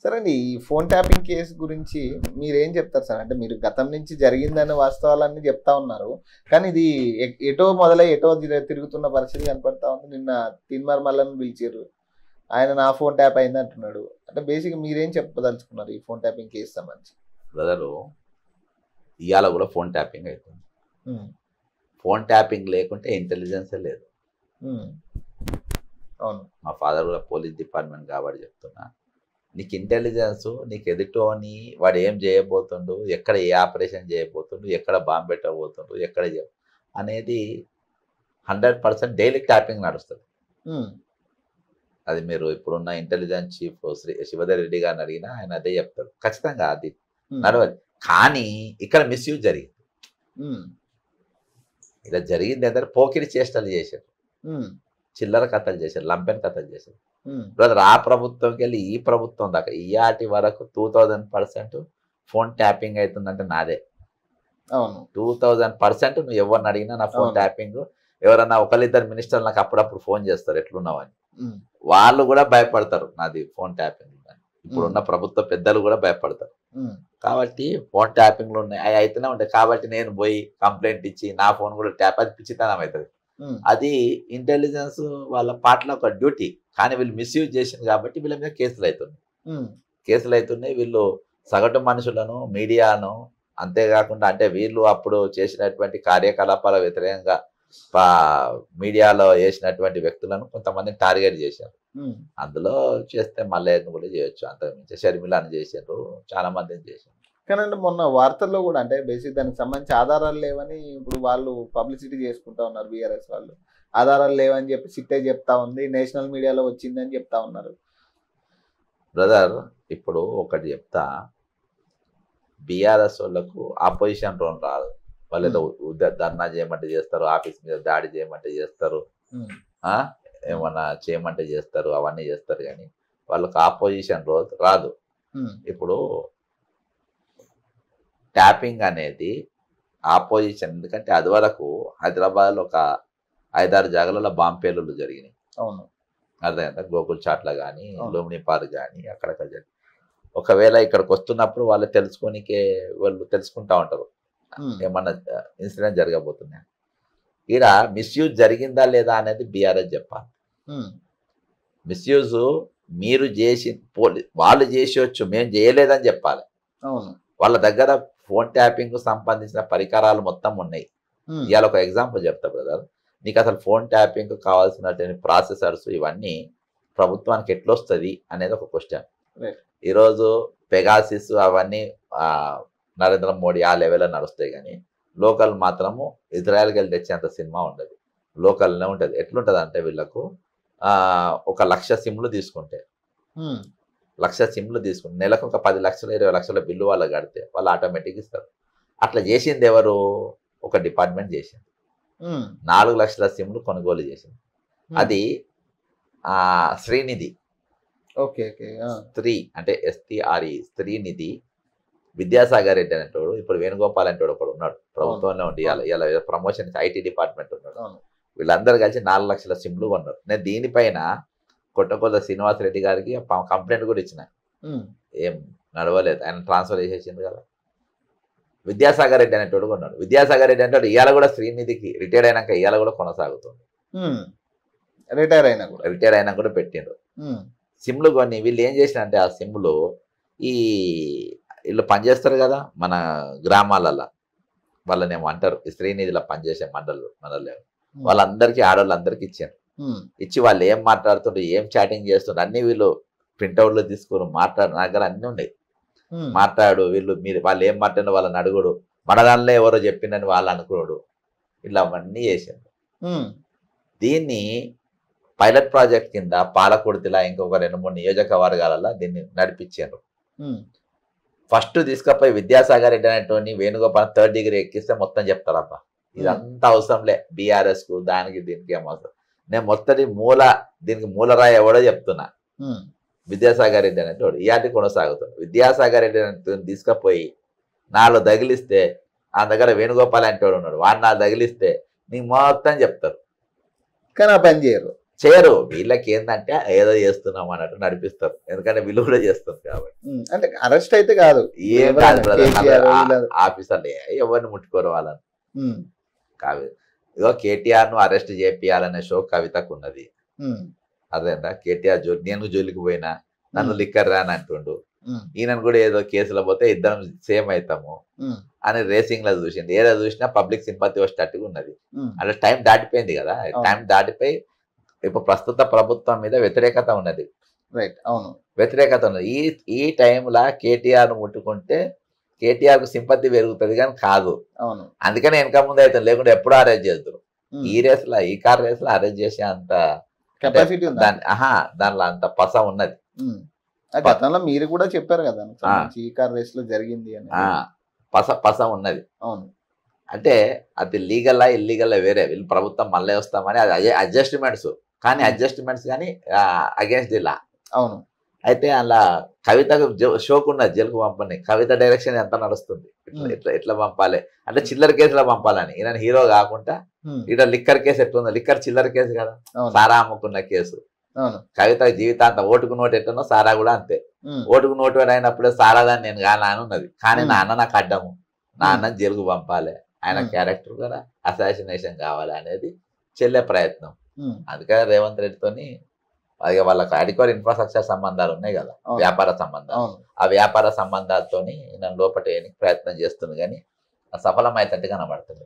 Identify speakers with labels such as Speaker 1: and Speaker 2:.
Speaker 1: సరే అండి. ఈ ఫోన్ ట్యాపింగ్ కేసు గురించి మీరేం చెప్తారు సార్? అంటే మీరు గతం నుంచి జరిగిందన్న వాస్తవాలన్నీ చెప్తా ఉన్నారు. కానీ ఇది ఎటో మొదలై ఎటో తిరుగుతున్న పరిస్థితి కనపడతా ఉంది. నిన్న తీన్మార్ మల్లన్న పిలిచిర్రు. ఆయన నా ఫోన్ ట్యాప్ అయింది అంటున్నాడు. అంటే బేసిక్‌గా మీరేం చెప్పదలుచుకున్నారు ఈ ఫోన్ ట్యాపింగ్ కేసు సంబంధించి?
Speaker 2: బ్రదరు ఇవాళ కూడా ఫోన్ ట్యాపింగ్ అవుతుంది. ఫోన్ ట్యాపింగ్ లేకుంటే ఇంటెలిజెన్సే లేదు.
Speaker 1: అవును.
Speaker 2: మా ఫాదర్ కూడా పోలీస్ డిపార్ట్మెంట్ కాబట్టి చెప్తున్నా, నీకు ఇంటెలిజెన్స్, నీకు ఎదుటోని వాడు ఏం చేయబోతుండు, ఎక్కడ ఏ ఆపరేషన్ చేయబోతుండు, ఎక్కడ బాంబు పెట్టబోతుండు, ఎక్కడ అనేది 100% డైలీ ట్యాపింగ్ నడుస్తుంది. అది మీరు ఇప్పుడున్న ఇంటెలిజెన్స్ చీఫ్ శివధర్ రెడ్డి గారిని అడిగినా ఆయన అదే చెప్తాడు. ఖచ్చితంగా అది నడవాలి. కానీ ఇక్కడ మిస్యూజ్ జరిగింది. ఇలా జరిగింది ఏంటంటే పోకిరి చేష్టలు చేశారు, చిల్లర కథలు చేశారు, లంపెన్ కథలు చేశారు. బ్రదర్ ఆ ప్రభుత్వంకి వెళ్ళి ఈ ప్రభుత్వం దాకా ఇయాటి వరకు 2000% ఫోన్ ట్యాపింగ్ అవుతుందంటే నాదే.
Speaker 1: అవును.
Speaker 2: 2000% నువ్వు ఎవరిని అడిగినా నా ఫోన్ ట్యాపింగ్. ఎవరన్నా ఒకళ్ళిద్దరు మినిస్టర్లు నాకు అప్పుడప్పుడు ఫోన్ చేస్తారు ఎట్లున్నావని, వాళ్ళు కూడా భయపడతారు నాది ఫోన్ ట్యాపింగ్. ఇప్పుడున్న ప్రభుత్వ పెద్దలు కూడా భయపడతారు. కాబట్టి ఫోన్ ట్యాపింగ్లు ఉన్నాయి, అవి అయితేనే ఉంటాయి. కాబట్టి నేను పోయి కంప్లైంట్ ఇచ్చి నా ఫోన్ కూడా ట్యాప్, అది పిచ్చితనం అవుతుంది. అది ఇంటెలిజెన్స్ వాళ్ళ పాటలో ఒక డ్యూటీ. కానీ వీళ్ళు మిస్యూజ్ చేసింది కాబట్టి వీళ్ళ మీద కేసులు అవుతున్నాయి. వీళ్ళు సగటు మనుషులను, మీడియాను, అంతేకాకుండా అంటే వీళ్ళు అప్పుడు చేసినటువంటి కార్యకలాపాల వ్యతిరేకంగా మీడియాలో వేసినటువంటి వ్యక్తులను కొంతమందిని టార్గెట్ చేశారు. అందులో చేస్తే మళ్ళీ కూడా చేయొచ్చు. అంతకుమించి షర్మిలాని చేశారు, చాలా మందిని చేశారు.
Speaker 1: కానీ అంటే మొన్న వార్తల్లో కూడా అంటే బేసిక్ దానికి సంబంధించి ఆధారాలు లేవని ఇప్పుడు వాళ్ళు పబ్లిసిటీ చేసుకుంటా ఉన్నారు. బీఆర్ఎస్ వాళ్ళు ఆధారాలు లేవని చెప్పి సిట్టే చెప్తా ఉంది, నేషనల్ మీడియాలో వచ్చిందని చెప్తా ఉన్నారు.
Speaker 2: బ్రదర్ ఇప్పుడు ఒకటి చెప్తా, బీఆర్ఎస్ వాళ్ళకు ఆపోజిషన్ రోల్ రాదు. వాళ్ళు ఏదో ధర్నా చేయమంటే చేస్తారు, ఆఫీస్ మీద దాడి చేయమంటే చేస్తారు, ఏమన్నా చేయమంటే చేస్తారు, అవన్నీ చేస్తారు. కానీ వాళ్ళకు ఆపోజిషన్ రోల్ రాదు. ఇప్పుడు ట్యాపింగ్ అనేది ఆపోజిషన్, ఎందుకంటే అది వరకు హైదరాబాద్లో ఒక 5-6 జాగాలలో బాంబు పేలుళ్ళు జరిగినాయి.
Speaker 1: అవును.
Speaker 2: అర్థమైందా? గోకుల్ చాట్ల కానీ, లూమిని పార్క్ కానీ అక్కడక్కడ జరిగింది. ఒకవేళ ఇక్కడికి వస్తున్నప్పుడు వాళ్ళు తెలుసుకుంటా ఉంటారు ఏమన్నా ఇన్సిడెంట్ జరగబోతున్నాయి. ఈడ మిస్యూజ్ జరిగిందా లేదా అనేది బీఆర్ఎస్ చెప్పాలి. మిస్యూజ్ మీరు చేసి వాళ్ళు చేసేయచ్చు, మేము చేయలేదని చెప్పాలి. వాళ్ళ దగ్గర ఫోన్ ట్యాపింగ్ సంబంధించిన పరికరాలు మొత్తం ఉన్నాయి. ఇవాళ ఒక ఎగ్జాంపుల్ చెప్తా బ్రదర్, నీకు అసలు ఫోన్ ట్యాపింగ్ కావాల్సినటువంటి ప్రాసెసర్స్ ఇవన్నీ ప్రభుత్వానికి ఎట్లొస్తుంది అనేది ఒక క్వశ్చన్. ఈరోజు పెగాసిస్ అవన్నీ నరేంద్ర మోడీ ఆ లెవెల్లో నడుస్తాయి. కానీ లోకల్ మాత్రము ఇజ్రాయెల్కి వెళ్ళి తెచ్చేంత సినిమా ఉండదు, లోకల్నే ఉంటుంది. ఎట్లుంటుంది అంటే వీళ్ళకు 1,00,000 సిమ్లు తీసుకుంటే, 1,00,000 సిమ్లు తీసుకుంటే నెలకు ఒక 10 లక్షలు 20 లక్షల బిల్లు వాళ్ళకి కడితే వాళ్ళు ఆటోమేటిక్ ఇస్తారు. అట్లా చేసింది ఎవరు? ఒక డిపార్ట్మెంట్ చేసింది. 4 లక్షల సిమ్లు కొనుగోలు చేసింది. అది శ్రీనిధి, స్త్రీ అంటే STRE, శ్రీనిధి. విద్యాసాగర్ రెడ్డి అనేటోడు, ఇప్పుడు వేణుగోపాల్ అనేటోడు ఒకడు ఉన్నాడు, ప్రభుత్వంలో ఉండి ఇలా ప్రమోషన్ IT డిపార్ట్మెంట్ ఉన్నాడు. వీళ్ళందరూ కలిసి 4 లక్షల సిమ్లు కొన్నారు. నేను దీనిపైన కొట్టకొల్ల శ్రీనివాసరెడ్డి గారికి కంప్లైంట్ కూడా ఇచ్చిన, ఏం నడవలేదు, ఆయన ట్రాన్స్ఫర్ చేసేసింది కదా. విద్యాసాగర్ రెడ్డి అనేటోడు కొన్నాడు. విద్యాసాగర్ రెడ్డి అంటే ఇవాళ కూడా శ్రీనిధికి రిటైర్ అయినాక ఇవాళ కూడా కొనసాగుతుంది. రిటైర్ అయినా కూడా పెట్టిండ్రు సిమ్లు కొని. వీళ్ళు ఏం చేసినంటే ఆ సిమ్లు వీళ్ళు పనిచేస్తారు కదా మన గ్రామాలలో, వాళ్ళని ఏమో అంటారు శ్రీనిధిలో పనిచేసే మండలి వాళ్ళందరికీ, ఆడవాళ్ళందరికీ ఇచ్చారు. ఇచ్చి వాళ్ళు ఏం మాట్లాడుతుండ్రు, ఏం చాటింగ్ చేస్తుండ్రు అన్ని వీళ్ళు ప్రింట్అవుట్లు తీసుకుని మాట్లాడు, నా దగ్గర అన్నీ ఉన్నాయి. వీళ్ళు వాళ్ళు ఏం మాట్లాడిన వాళ్ళని అడుగుడు, మన దానిలో ఎవరో చెప్పిందని వాళ్ళు అనుకున్నాడు, ఇట్లా అవన్నీ చేశారు. దీన్ని పైలట్ ప్రాజెక్ట్ కింద పాలకుర్తిలా ఇంకొక 2-3 నియోజకవర్గాలలో దీన్ని నడిపించారు. ఫస్ట్ తీసుకపోయి విద్యాసాగర్ రెడ్డి అనేటువంటి వేణుగోపాల్ 3rd డిగ్రీ ఎక్కిస్తే మొత్తం చెప్తారబ్బా, ఇదంతా అవసరంలే బీఆర్ఎస్ కు, దానికి దీనికి ఏం అవసరం. నేను మొత్తటి దీనికి మూలరాయి ఎవడో చెప్తున్నా, విద్యాసాగర్ రెడ్డి అనేటోడు ఇయాటి కొనసాగుతాడు. విద్యాసాగర్ రెడ్డి అనే తీసుకపోయి 4 తగిలిస్తే ఆ దగ్గర వేణుగోపాల్ అంటోడు ఉన్నాడు, వాడు 4 తగిలిస్తే నీకు మొత్తం చెప్తారు.
Speaker 1: కానీ ఆ పని చేయరు.
Speaker 2: వీళ్ళకి ఏంటంటే ఏదో చేస్తున్నాం అన్నట్టు నడిపిస్తారు, ఎందుకంటే వీళ్ళు కూడా చేస్తారు కాబట్టి.
Speaker 1: అంటే అరెస్ట్ అయితే కాదు,
Speaker 2: ఏం కాదు బ్రదర్,
Speaker 1: కేటీఆర్ ఇలా.
Speaker 2: ఆఫీసర్లు ఎవరిని ముట్టుకోరు వాళ్ళని.
Speaker 1: ఉమ్,
Speaker 2: ఇగో కేటీఆర్ ను అరెస్ట్ చేపియాలనే షో కవితకు ఉన్నది.
Speaker 1: ఉమ్,
Speaker 2: అదేంటా కేటీఆర్ నేను జోలికి పోయినా నన్ను లిక్కర్ రాని అంటుండు,
Speaker 1: ఉమ్,
Speaker 2: ఈయనను కూడా ఏదో కేసులో పోతే ఇద్దరం సేమ్ అవుతాము
Speaker 1: ఉమ్,
Speaker 2: అని రేసింగ్ లో చూసింది. ఏదో చూసినా పబ్లిక్ సింపతి వచ్చేటట్టుగా ఉన్నది.
Speaker 1: ఉమ్,
Speaker 2: అంటే టైం దాటిపోయింది కదా, టైం దాటిపోయి ఇప్పుడు ప్రస్తుత ప్రభుత్వం మీద వ్యతిరేకత ఉన్నది.
Speaker 1: రైట్, అవును.
Speaker 2: వ్యతిరేకత ఉన్నది. ఈ టైంలో కేటీఆర్ ను ముట్టుకుంటే కేటీఆర్ కు సింపతి పెరుగుతుంది కానీ కాదు.
Speaker 1: అవును.
Speaker 2: అందుకనే వెనక ముందు అవుతుంది, లేకుంటే ఎప్పుడు అరెస్ట్ చేస్తారు. ఈ రేసులో ఈ కార్ రేసులో అరెస్ట్ చేసే అంత
Speaker 1: కెపాసిటీ ఉంది
Speaker 2: దానిలో అంత పస ఉన్నది.
Speaker 1: గతంలో మీరు కూడా చెప్పారు కదా ఈ కార్ రేస్ లో జరిగింది అని.
Speaker 2: పస ఉన్నది.
Speaker 1: అవును.
Speaker 2: అంటే అది లీగల్లా ఇల్లీగల్లా వేరే, వీళ్ళు ప్రభుత్వం మళ్ళీ వస్తామని అది అడ్జస్ట్మెంట్స్, కానీ అడ్జస్ట్మెంట్స్ కానీ అగేన్స్ట్ ది లా.
Speaker 1: అవును.
Speaker 2: అయితే అలా కవితకు షోకు ఉన్నది జైలుకు పంపని. కవిత డైరెక్షన్ ఎంత నడుస్తుంది, ఎట్లా పంపాలి అంటే చిల్లర కేసులో పంపాలని. ఈయన హీరో కాకుండా ఇట లిక్కర్ కేసు ఎట్లుందో, లిక్కర్ చిల్లర కేసు కదా, సారా అమ్ముకున్న కేసు. కవిత జీవితాంతం ఓటుకు నోటు ఎట్టనో సారా కూడా అంతే. ఓటుకు నోటు అయినప్పుడే సారాదాన్ని నేను కానా అని ఉన్నది, కానీ నా అన్న నాకు అడ్డము, నా అన్న జైలుకు పంపాలి, ఆయన క్యారెక్టర్ కూడా అసాసినేషన్ కావాలి అనేది చెల్లె ప్రయత్నం. అందుకని రేవంత్ రెడ్డితోని వాళ్ళకి అడికోర్ ఇన్ఫ్రాస్ట్రక్చర్ సంబంధాలు ఉన్నాయి కదా, వ్యాపార సంబంధాలు. ఆ వ్యాపార సంబంధాలతోని నన్ను లోపల ప్రయత్నం చేస్తుంది, కానీ సఫలం అయితే కనబడుతుంది.